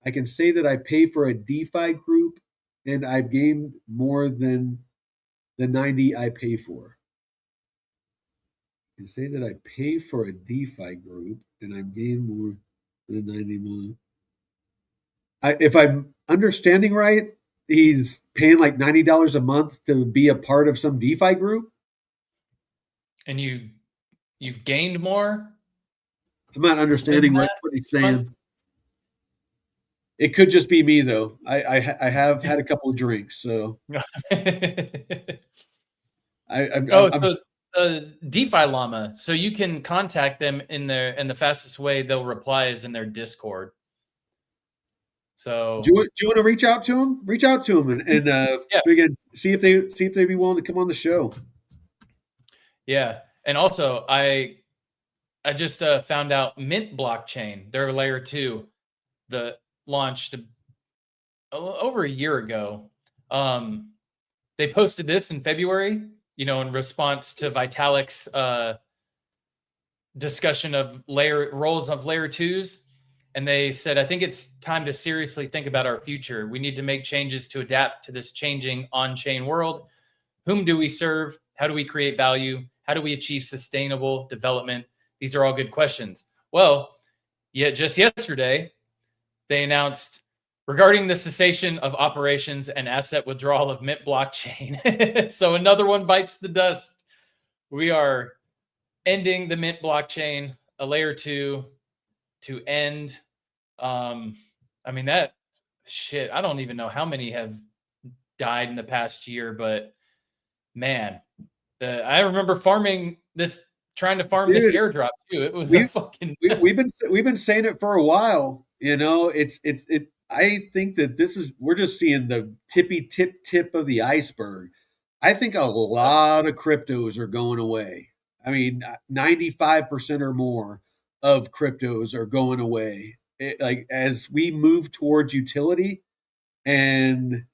I can say that I pay for a DeFi group and I've gained more than the 90 I pay for. I can say that I pay for a DeFi group and I've gained more than 90 million. If I'm understanding right, he's paying like $90 a month to be a part of some DeFi group. And you've gained more I'm not than understanding that what he's each month. saying. It could just be me though. I have had a couple of drinks, so Oh, I'm so DeFi Llama. So you can contact them and the fastest way they'll reply is in their Discord. So do you want to reach out to him? Reach out to him and yeah, again see if they'd be willing to come on the show. yeah. And also I just found out Mint blockchain, their layer 2 that launched over a year ago. They posted this in February, in response to Vitalik's discussion of roles of layer 2s. And they said, I think it's time to seriously think about our future. We need to make changes to adapt to this changing on-chain world. Whom do we serve? How do we create value? How do we achieve sustainable development? These are all good questions. Well, yet just yesterday, they announced regarding the cessation of operations and asset withdrawal of Mint blockchain. So another one bites the dust. We are ending the Mint blockchain, a layer 2 to end. I mean, that shit, I don't even know how many have died in the past year, but man, I remember trying to farm this Dude, airdrop too. It was a we fucking we've been saying it for a while. It's I think that we're just seeing the tip of the iceberg. I think a lot of cryptos are going away. I mean, 95% or more of cryptos are going away. Like as we move towards utility and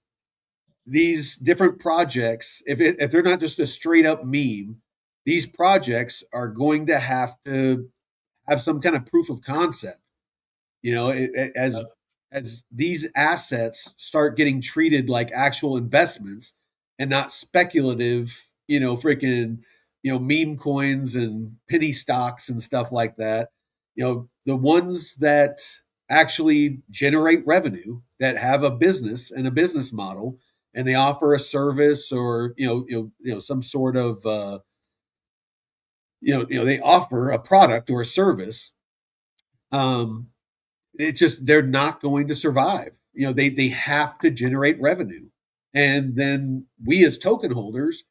these different projects, if they're not just a straight up meme, these projects are going to have to have some kind of proof of concept. As these assets start getting treated like actual investments and not speculative, freaking, meme coins and penny stocks and stuff like that. The ones that actually generate revenue, that have a business and a business model, and they offer a service or some sort of they offer a product or a service. It's just they're not going to survive. They have to generate revenue. And then we as token holders,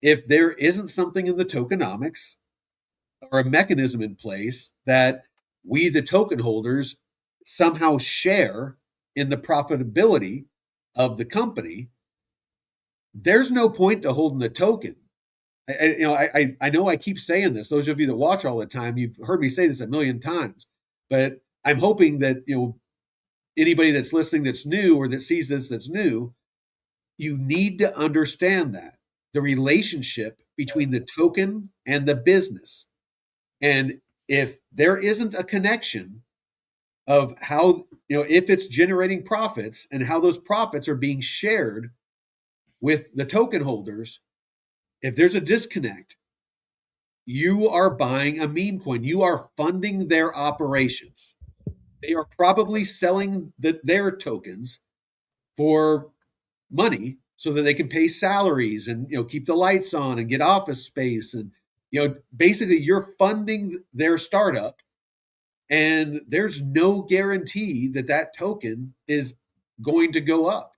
if there isn't something in the tokenomics or a mechanism in place that we the token holders somehow share in the profitability of the company, there's no point to holding the token. I know I keep saying this. Those of you that watch all the time, you've heard me say this a million times, but I'm hoping that anybody that's listening that's new or that sees this that's new, you need to understand that the relationship between the token and the business. And if there isn't a connection of how, if it's generating profits and how those profits are being shared with the token holders, if there's a disconnect, you are buying a meme coin. You are funding their operations. They are probably selling their tokens for money so that they can pay salaries and keep the lights on and get office space, and basically you're funding their startup, and there's no guarantee that that token is going to go up.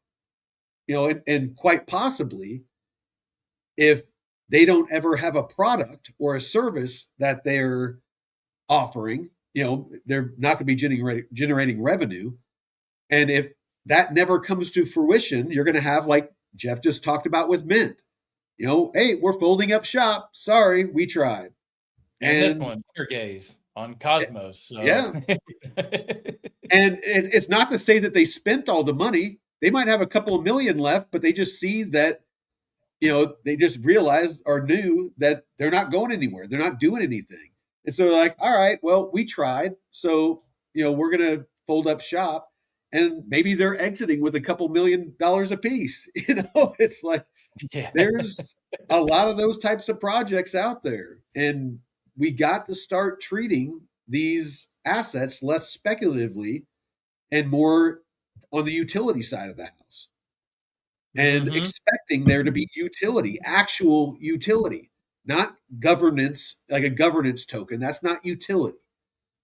And quite possibly, if they don't ever have a product or a service that they're offering, they're not going to be generating revenue. And if that never comes to fruition, you're going to have, like Jeff just talked about with Mint, hey, we're folding up shop. Sorry, we tried. And this one, your gaze on Cosmos. So. Yeah. And it's not to say that they spent all the money. They might have a couple of million left, but they just see that, they just realized or knew that they're not going anywhere. They're not doing anything. And so they're like, all right, well, we tried. So, we're going to fold up shop. And maybe they're exiting with a couple $1 million a piece. It's like, there's a lot of those types of projects out there. And we got to start treating these assets less speculatively and more on the utility side of the house. And expecting there to be utility, actual utility, not governance, like a governance token. That's not utility.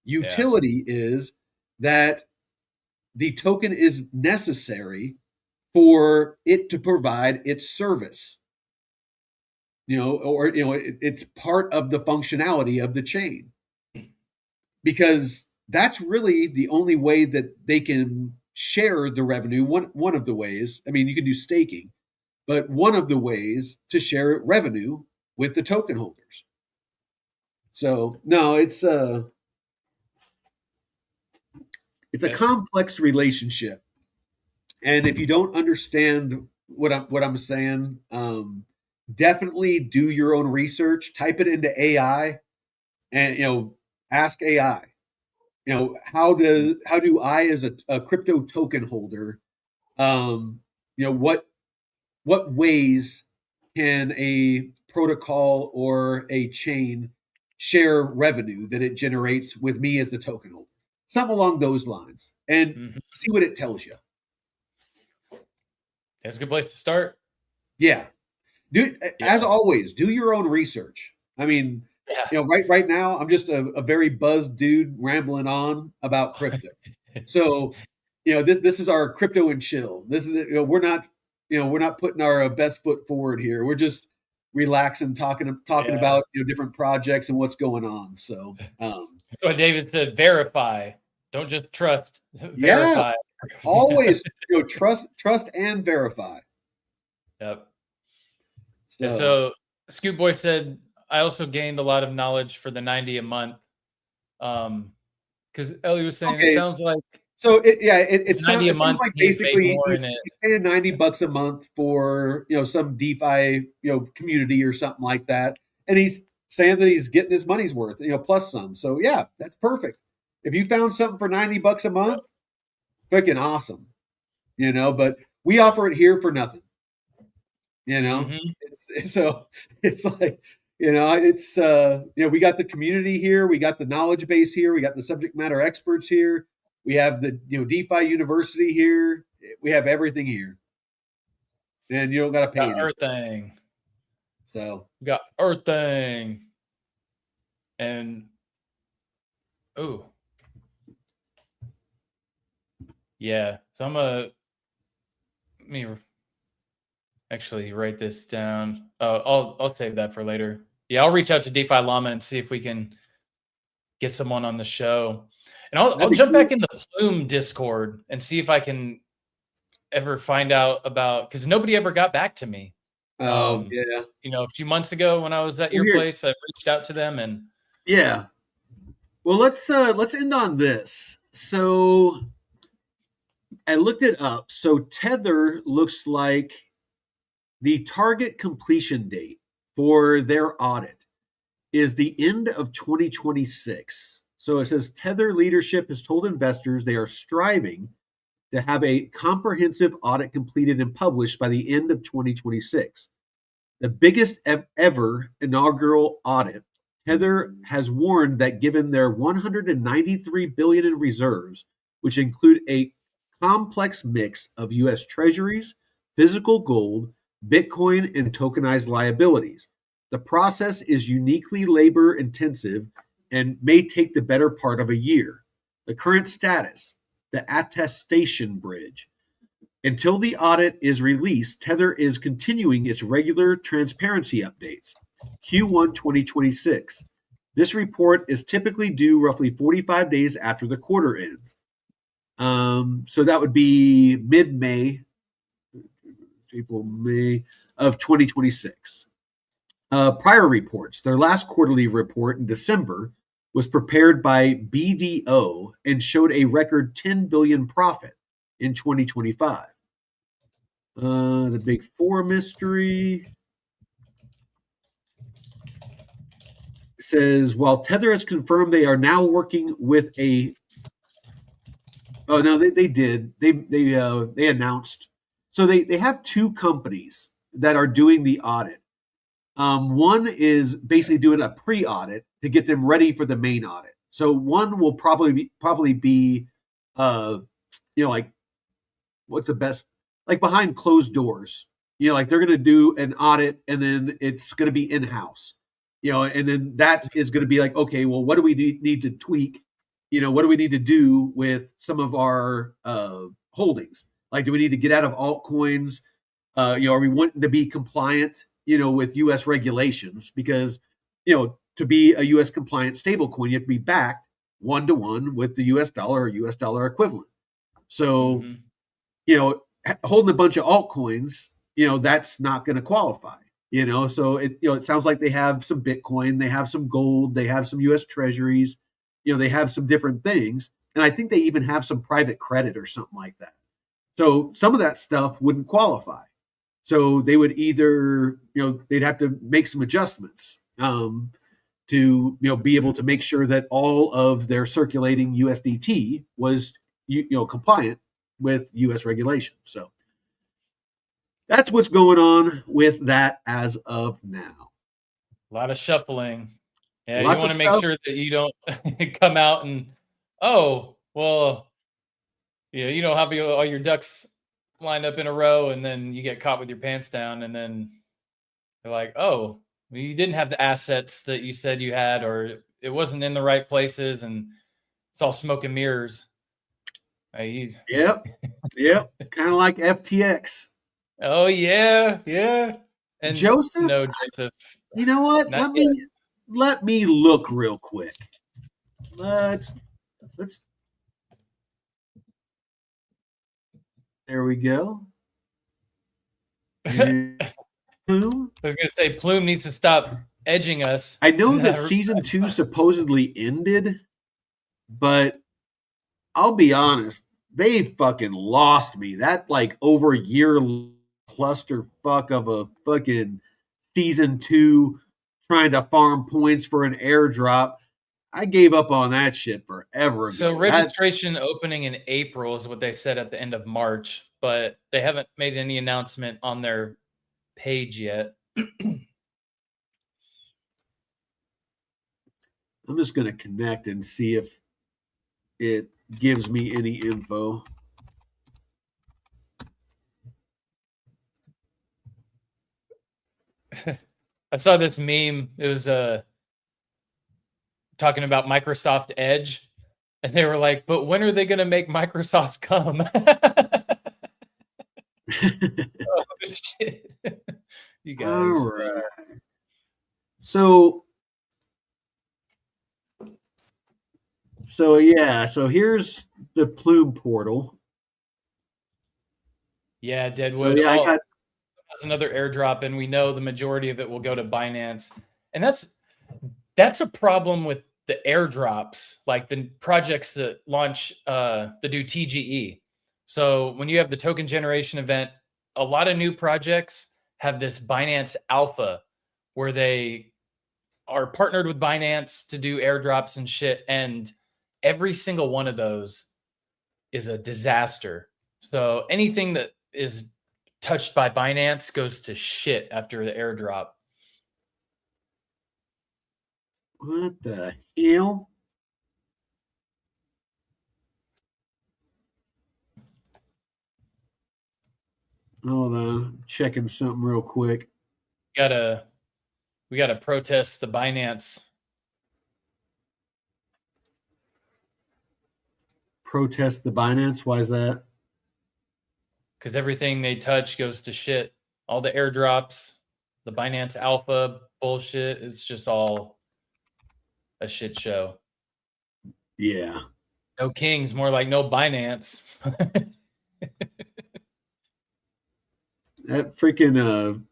Utility is that the token is necessary for it to provide its service, it's part of the functionality of the chain, because that's really the only way that they can share the revenue. One of the ways, I mean, you can do staking, but one of the ways to share revenue with the token holders. So no, it's a complex relationship. And if you don't understand what I'm saying, definitely do your own research. Type it into AI, and ask AI. How do I, as a crypto token holder, what ways can a protocol or a chain share revenue that it generates with me as the token holder? Something along those lines, and see what it tells you. That's a good place to start. Yeah. As always, do your own research. I mean, right now I'm just a very buzzed dude rambling on about crypto. So, this is our crypto and chill. This is we're not putting our best foot forward here. We're just relaxing, talking about different projects and what's going on. So, so David said, verify. Don't just trust. Verify. Always trust and verify. Yep. So Scoot Boy said, I also gained a lot of knowledge for the 90 a month. Because Ellie was saying, it okay. sounds like So it it's 90 a sounds month. like He gets paid basically more he's in it. paying $90 a month for some DeFi community or something like that, and he's saying that he's getting his money's worth, plus some. So yeah, that's perfect. If you found something for $90 a month, freaking awesome. But we offer it here for nothing. Mm-hmm. So it's like it's we got the community here, we got the knowledge base here, we got the subject matter experts here, we have the DeFi University here, we have everything here, and you don't got to pay Got anything. Earthing. So Got Earthing. And oh yeah. So let me actually write this down. I'll save that for later. Yeah, I'll reach out to DeFi Llama and see if we can get someone on the show. And I'll jump back in the Plume Discord and see if I can ever find out about, because nobody ever got back to me. yeah, a few months ago when I was at your place, I reached out to them and yeah. Well, let's end on this. So I looked it up. So Tether looks like the target completion date for their audit is the end of 2026. So it says Tether leadership has told investors they are striving to have a comprehensive audit completed and published by the end of 2026. The biggest ever inaugural audit, Tether has warned that given their 193 billion in reserves, which include a complex mix of US treasuries, physical gold, Bitcoin, and tokenized liabilities, the process is uniquely labor intensive and may take the better part of a year. The current status, the attestation bridge. Until the audit is released, Tether is continuing its regular transparency updates. Q1 2026. This report is typically due roughly 45 days after the quarter ends. So that would be mid-May, April, May of 2026. Prior reports, their last quarterly report in December was prepared by BDO and showed a record 10 billion profit in 2025. The Big Four mystery says while Tether has confirmed they are now working with a. Oh no, they did. They announced. So they have two companies that are doing the audit. One is basically doing a pre-audit to get them ready for the main audit. So one will probably be like what's the best, like behind closed doors. Like they're going to do an audit and then it's going to be in-house. And then that is going to be like, okay, well, what do we need to tweak? What do we need to do with some of our holdings? Like, do we need to get out of altcoins? Are we wanting to be compliant, with U.S. regulations? Because, to be a U.S. compliant stablecoin, you have to be backed 1-to-1 with the U.S. dollar or U.S. dollar equivalent. So, holding a bunch of altcoins, that's not going to qualify. So it sounds like they have some Bitcoin, they have some gold, they have some U.S. treasuries, they have some different things, and I think they even have some private credit or something like that. So some of that stuff wouldn't qualify. So they would either, they'd have to make some adjustments to, be able to make sure that all of their circulating USDT was, compliant with U.S. regulation. So that's what's going on with that as of now. A lot of shuffling. Yeah, Lots you want of to make stuff. sure that you don't come out and, oh, well, you don't have all your ducks lined up in a row and then you get caught with your pants down and then you're like, oh, well, you didn't have the assets that you said you had, or it wasn't in the right places and it's all smoke and mirrors. Yep. Kind of like FTX. Oh yeah. And Joseph, no, Joseph. you know what? Let me look real quick. Let's. There we go. Plume? I was gonna say Plume needs to stop edging us. I know that season 2 supposedly ended, but I'll be honest, they fucking lost me. That like over a year clusterfuck of a fucking season 2 trying to farm points for an airdrop. I gave up on that shit forever ago. So registration opening in April is what they said at the end of March, but they haven't made any announcement on their page yet. I'm just going to connect and see if it gives me any info. I saw this meme. It was talking about Microsoft Edge, and they were like, "But when are they going to make Microsoft come?" Oh shit! You guys. All right. So yeah. So here's the Plume portal. Yeah, Deadwood. So yeah, I got another airdrop, and we know the majority of it will go to Binance, and that's a problem with the airdrops, like the projects that launch that do TGE. So when you have the token generation event, a lot of new projects have this Binance Alpha where they are partnered with Binance to do airdrops and shit, and every single one of those is a disaster. So anything that is touched by Binance goes to shit after the airdrop. What the hell? Hold on, checking something real quick. We gotta protest the Binance. Protest the Binance? Why is that? Because everything they touch goes to shit. All the airdrops, the Binance Alpha bullshit, it's just all a shit show. Yeah. No kings, more like no Binance. That freaking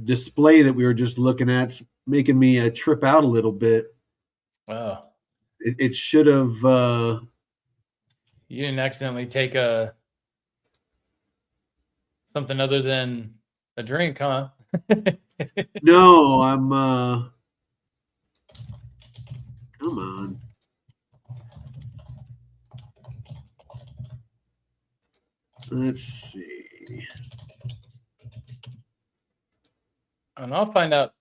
display that we were just looking at's making me trip out a little bit. Oh. It should have. You didn't accidentally take something other than a drink, huh? No, I'm. Come on. Let's see. And I'll find out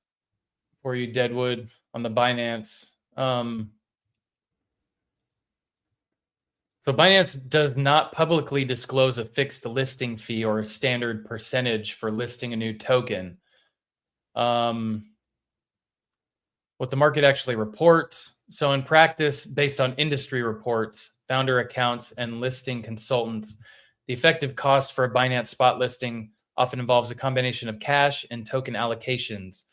for you, Deadwood, on the Binance. So Binance does not publicly disclose a fixed listing fee or a standard percentage for listing a new token. What the market actually reports. So in practice, based on industry reports, founder accounts, and listing consultants, the effective cost for a Binance spot listing often involves a combination of cash and token allocations,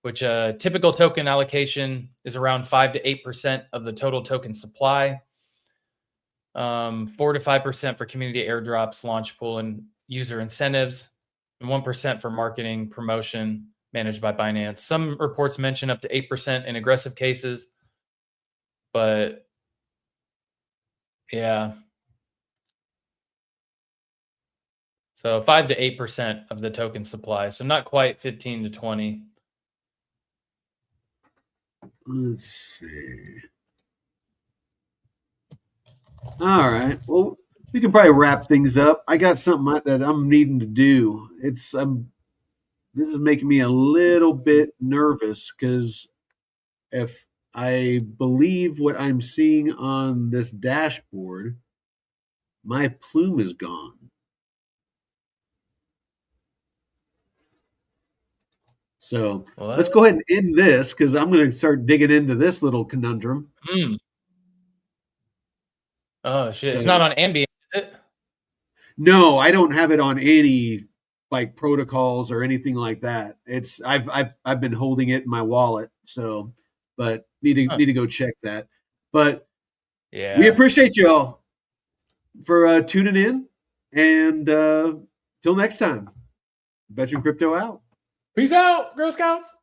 which a typical token allocation is around 5 to 8% of the total token supply. 4 to 5% for community airdrops, launch pool, and user incentives, and 1% for marketing promotion managed by Binance. Some reports mention up to 8% in aggressive cases, but yeah. So 5 to 8% of the token supply. So not quite 15 to 20. Let's see. All right. Well, we can probably wrap things up. I got something that I'm needing to do. This is making me a little bit nervous because if I believe what I'm seeing on this dashboard, my plume is gone. So let's go ahead and end this because I'm going to start digging into this little conundrum. Oh shit! It's not on Ambient, is it? No, I don't have it on any like protocols or anything like that. It's I've been holding it in my wallet, so but need to go check that. But yeah, we appreciate y'all for tuning in, and till next time, Veteran Crypto out. Peace out, Girl Scouts.